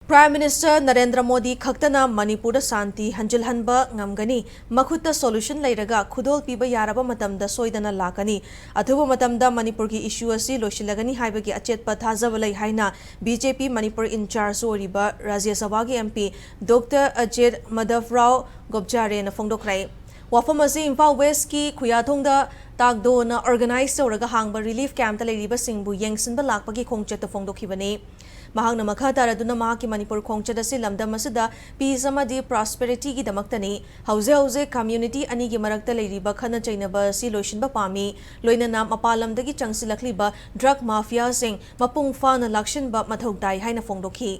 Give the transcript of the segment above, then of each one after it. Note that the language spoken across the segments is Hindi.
Prime Minister Narendra Modi खक्तना मणिपुर शांति हंजिलहनबा ngamgani makhutta solution leiraga khudol piba yaraba matamda soidana lakani athuba matamda manipur gi issue asi losilagani haibagi achetpa thajaba lai haina BJP Manipur in charge oriba Rajya Sabha gi MP Dr Ajit Madhavrao Gobjare na phongdokrai wafam asi Imphal West ki khuyathongda takdo na organize tawraga hangba relief camp ta leiriba singbu yengsinba lakpagi khongchet phongdokhibani mahangna makha taraduna mahaki Manipur khongchada si lamdam asida peace amadi prosperity gi damaktani hauze community ani gi marakta leiriba khana chainaba si loishinba pami loinana mapalamdagi changsilakliba drug mafia sing mapung fana lakshinba mathogdai haina phongdokhi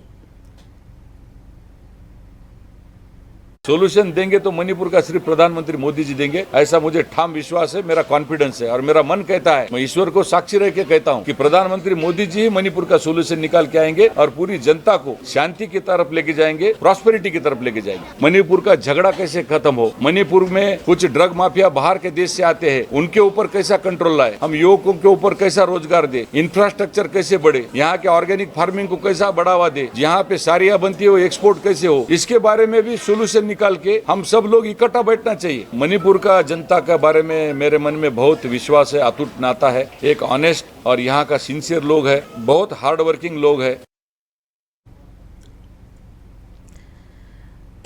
solution देंगे तो मणिपुर का सिर्फ प्रधानमंत्री मोदी जी देंगे, ऐसा मुझे ठाम विश्वास है, मेरा कॉन्फिडेंस है और मेरा मन कहता है, मैं ईश्वर को साक्षी रह के कहता हूं कि प्रधानमंत्री मोदी जी ही मणिपुर का सोल्यूशन निकाल के आएंगे और पूरी जनता को शांति की तरफ लेके जाएंगे, प्रॉस्पेरिटी की तरफ लेके जाएंगे। मणिपुर का झगड़ा कैसे खत्म हो, मणिपुर में कुछ ड्रग माफिया बाहर के देश से आते हैं, उनके ऊपर कैसा कंट्रोल लाए, हम युवकों के ऊपर कैसा रोजगार दे, इंफ्रास्ट्रक्चर कैसे बढ़े, यहाँ के ऑर्गेनिक फार्मिंग को कैसा बढ़ावा दे, यहाँ पे साड़ियां बनती है वो एक्सपोर्ट कैसे हो, इसके बारे में भी सोल्यूशन निकाल के हम सब लोग इकट्ठा बैठना चाहिए। मणिपुर का जनता के बारे में मेरे मन में बहुत विश्वास है, अटूट नाता है, एक ऑनेस्ट और यहाँ का सिंसियर लोग है, बहुत हार्ड वर्किंग लोग है।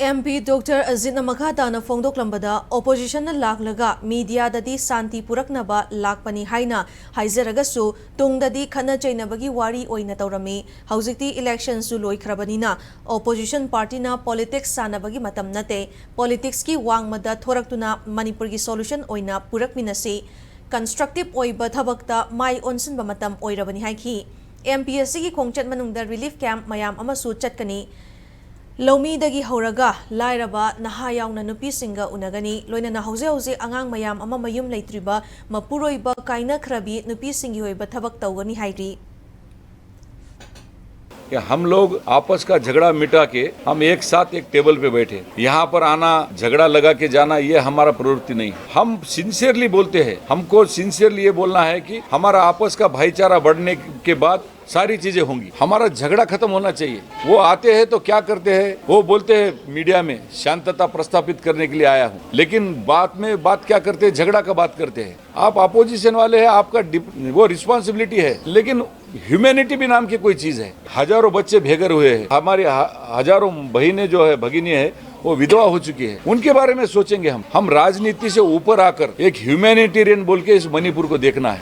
MP Dr Ajit Makhatana phongdoklambada opposition na laklaga media dadi santi puraknaba lakpani haina haizaragasu tungdadi khana chainabagi wari oina tawrami haujikti election su loikhrabanina opposition party na politics sanabagi matam nate politics ki wangmada thoraktuna Manipur gi solution oina purakminasi constructive oiba thabakta mai onsinba matam oirabani haiki MPSC gi khongchat manungda relief camp mayam amasu chatkani Lomi dagi horaga lairaba naha yauna nupi singa unagani loina na hauze angang mayam ama mayum leitriba mapuroiba kaina khrabi nupi singi hoiba thabak tawgani hairi कि हम लोग आपस का झगड़ा मिटा के हम एक साथ एक टेबल पे बैठे, यहाँ पर आना झगड़ा लगा के जाना ये हमारा प्रवृत्ति नहीं। हम सिंसियरली बोलते हैं, हमको सिंसियरली ये बोलना है कि हमारा आपस का भाईचारा बढ़ने के बाद सारी चीजें होंगी। हमारा झगड़ा खत्म होना चाहिए। वो आते हैं तो क्या करते हैं, वो बोलते हैं मीडिया में शांतता प्रस्थापित करने के लिए आया हूँ, लेकिन बात क्या करते हैं, झगड़ा का बात करते हैं। आप अपोजिशन वाले हैं, आपका वो रिस्पॉन्सिबिलिटी है, लेकिन ह्यूमैनिटी भी नाम की कोई चीज है। हजारों बच्चे भेगर हुए हैं, हमारे हजारों बहनें जो है भगिनी है वो विधवा हो चुकी है, उनके बारे में सोचेंगे हम राजनीति से ऊपर आकर एक ह्यूमैनिटेरियन बोल के इस मणिपुर को देखना है।